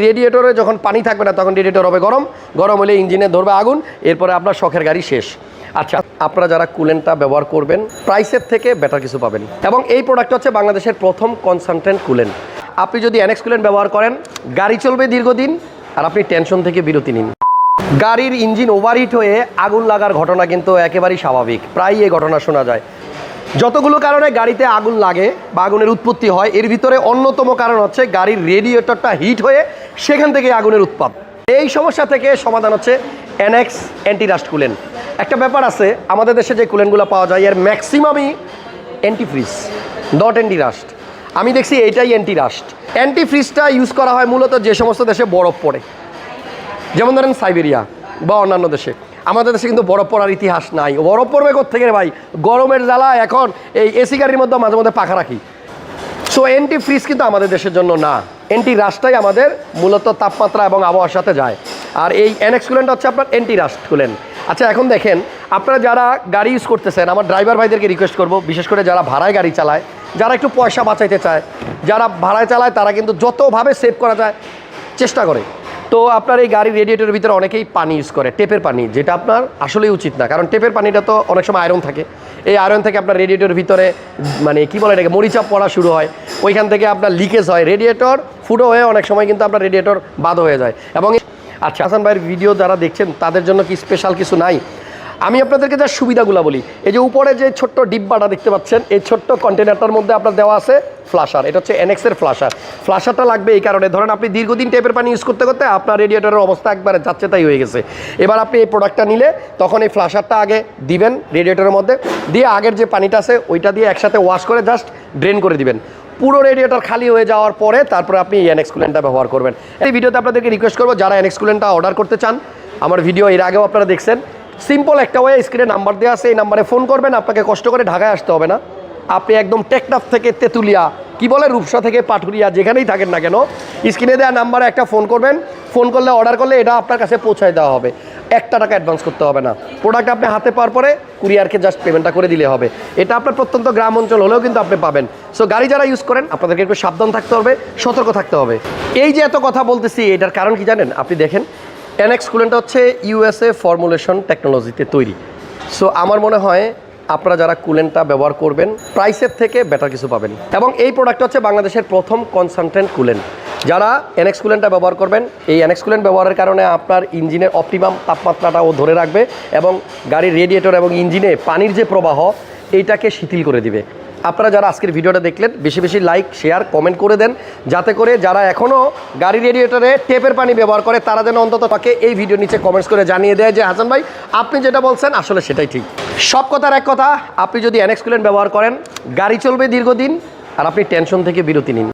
রেডিয়েটরে যখন পানি থাকবে না তখন রেডিয়েটর হবে গরম, গরম হলে ইঞ্জিনে ধরবে আগুন, এরপরে আপনার শখের গাড়ি শেষ। আচ্ছা, আপনারা যারা কুলেন্টটা ব্যবহার করবেন প্রাইসের থেকে বেটার কিছু পাবেন, এবং এই প্রোডাক্ট হচ্ছে বাংলাদেশের প্রথম কনসালটেন্ট কুলেন্ট। আপনি যদি এনএক্স কুলেন্ট ব্যবহার করেন, গাড়ি চলবে দীর্ঘদিন আর আপনি টেনশন থেকে বিরতি নিন। গাড়ির ইঞ্জিন ওভারহিট হয়ে আগুন লাগার ঘটনা কিন্তু একেবারেই স্বাভাবিক, প্রায় এই ঘটনা শোনা যায়। যতগুলো কারণে গাড়িতে আগুন লাগে বা আগুনের উৎপত্তি হয়, এর ভিতরে অন্যতম কারণ হচ্ছে গাড়ির রেডিয়েটরটা হিট হয়ে সেখান থেকে আগুনের উৎপাদ। এই সমস্যা থেকে সমাধান হচ্ছে এনএক্স অ্যান্টি রাস্ট কুলেন্ট। একটা ব্যাপার আছে, আমাদের দেশে যে কুলেন্টগুলো পাওয়া যায় এর ম্যাক্সিমামই anti fridge, not anti rushed. আমি দেখছি এইটাই অ্যান্টি রাস্ট। অ্যান্টি ফ্রিজটা ইউজ করা হয় মূলত যে সমস্ত দেশে বরফ পড়ে, যেমন ধরেন সাইবেরিয়া বা অন্যান্য দেশে। আমাদের দেশে কিন্তু বরফ পড়ার ইতিহাস নাই। বরফ পড়বে কোত্থেকে রে ভাই? গরমের জ্বালা এখন এই এসি গাড়ির মধ্যে মাঝে মধ্যে পাখা রাখি। সো অ্যান্টি ফ্রিজ কিন্তু আমাদের দেশের জন্য না, অ্যান্টি রাস্টটাই আমাদের মূলত তাপমাত্রা এবং আবহাওয়ার সাথে যায়। আর এই এনএক্স কুলেন্ট হচ্ছে আপনার অ্যান্টি রাস্ট কুলেন্ট। আচ্ছা, এখন দেখেন, আপনারা যারা গাড়ি ইউজ করতেছেন, আমার ড্রাইভার ভাইদেরকে রিকোয়েস্ট করব, বিশেষ করে যারা ভাড়ায় গাড়ি চালায়, যারা একটু পয়সা বাঁচাইতে চায়, যারা ভাড়ায় চালায় তারা কিন্তু যতভাবে সেভ করা যায় চেষ্টা করে। তো আপনার এই গাড়ির রেডিয়েটরের ভিতরে অনেকেই পানি ইউজ করে, টেপের পানি, যেটা আপনার আসলেই উচিত না, কারণ টেপের পানিটা তো অনেক সময় আয়রন থাকে। এই আয়রন থেকে আপনার রেডিয়েটরের ভিতরে মানে কী বলে এটাকে, মরিচাপ পড়া শুরু হয়, ওইখান থেকে আপনার লিকেজ হয়, রেডিয়েটর ফুটো হয়ে অনেক সময় কিন্তু আপনার রেডিয়েটর বাদ হয়ে যায়। এবং আচ্ছা, হাসান ভাইয়ের ভিডিও যারা দেখছেন তাদের জন্য কি স্পেশাল কিছু নাই? আমি আপনাদেরকে যা সুবিধাগুলো বলি, এই যে উপরে যে ছোট্ট ডিব্বাটা দেখতে পাচ্ছেন, এই ছোট্ট কন্টেনারটার মধ্যে আপনার দেওয়া আছে ফ্লাশার। এটা হচ্ছে এনএক্সের ফ্লাশার। ফ্লাশারটা লাগবে এই কারণে, ধরেন আপনি দীর্ঘদিন টেপের পানি ইউজ করতে করতে আপনার রেডিয়েটরের অবস্থা একবারে যাচ্ছে তাই হয়ে গেছে। এবার আপনি এই প্রোডাক্টটা নিলে তখন এই ফ্লাশারটা আগে দিবেন রেডিয়েটরের মধ্যে, দিয়ে আগের যে পানিটা আছে ওইটা দিয়ে একসাথে ওয়াশ করে জাস্ট ড্রেন করে দিবেন। পুরো রেডিয়েটর খালি হয়ে যাওয়ার পরে তারপরে আপনি এনএক্স কুলেন্টটা ব্যবহার করবেন। এই ভিডিওতে আপনাদেরকে রিকোয়েস্ট করবো, যারা এনএক্স কুলেন্টটা অর্ডার করতে চান, আমার ভিডিও এর আগেও আপনারা দেখছেন, সিম্পল একটা ওয়ে, স্ক্রিনে নাম্বার দেওয়া আছে, এই নাম্বারে ফোন করবেন। আপনাকে কষ্ট করে ঢাকায় আসতে হবে না, আপনি একদম টেকনাফ থেকে তেঁতুলিয়া, কি বলে রূপসা থেকে পাটুরিয়া, যেখানেই থাকেন না কেন, স্ক্রিনে দেওয়া নাম্বারে একটা ফোন করবেন। ফোন করলে অর্ডার করলে এটা আপনার কাছে পৌঁছায় দেওয়া হবে, 1 টাকা অ্যাডভান্স করতে হবে না। প্রোডাক্ট আপনি হাতে পাওয়ার পরে কুরিয়ারকে জাস্ট পেমেন্টটা করে দিলে হবে। এটা আপনার প্রত্যন্ত গ্রাম অঞ্চল হলেও কিন্তু আপনি পাবেন। সো গাড়ি যারা ইউজ করেন আপনাদেরকে একটু সাবধান থাকতে হবে, সতর্ক থাকতে হবে। এই যে এত কথা বলতেছি, এটার কারণ কি জানেন? আপনি দেখেন, এনএক্স কুলেন্ট হচ্ছে ইউএসএ ফর্মুলেশন টেকনোলজিতে তৈরি। সো আমার মনে হয় আপনারা যারা কুলেন্টটা ব্যবহার করবেন প্রাইসের থেকে বেটার কিছু পাবেন, এবং এই প্রোডাক্ট হচ্ছে বাংলাদেশের প্রথম কনসালটেন্ট কুলেন্ট। যারা এনএক্স কুলেন্টটা ব্যবহার করবেন, এই এনএক্স কুলেন্ট ব্যবহারের কারণে আপনার ইঞ্জিনের অপটিমাম তাপমাত্রাটাও ধরে রাখবে, এবং গাড়ির রেডিয়েটর এবং ইঞ্জিনে পানির যে প্রবাহ এইটাকে শিথিল করে দিবে। আপনারা যারা আজকের ভিডিওটা দেখলেন, বেশি বেশি লাইক, শেয়ার, কমেন্ট করে দেন, যাতে করে যারা এখনও গাড়ি রেডিয়েটরে টেপের পানি ব্যবহার করে তারা যেন অন্তত তাকে এই ভিডিওর নিচে কমেন্টস করে জানিয়ে দেয় যে হাসান ভাই আপনি যেটা বলছেন আসলে সেটাই ঠিক। সব কথার এক কথা, আপনি যদি এনএক্স কুলেন্ট ব্যবহার করেন, গাড়ি চলবে দীর্ঘদিন আর আপনি টেনশন থেকে বিরতি নিন।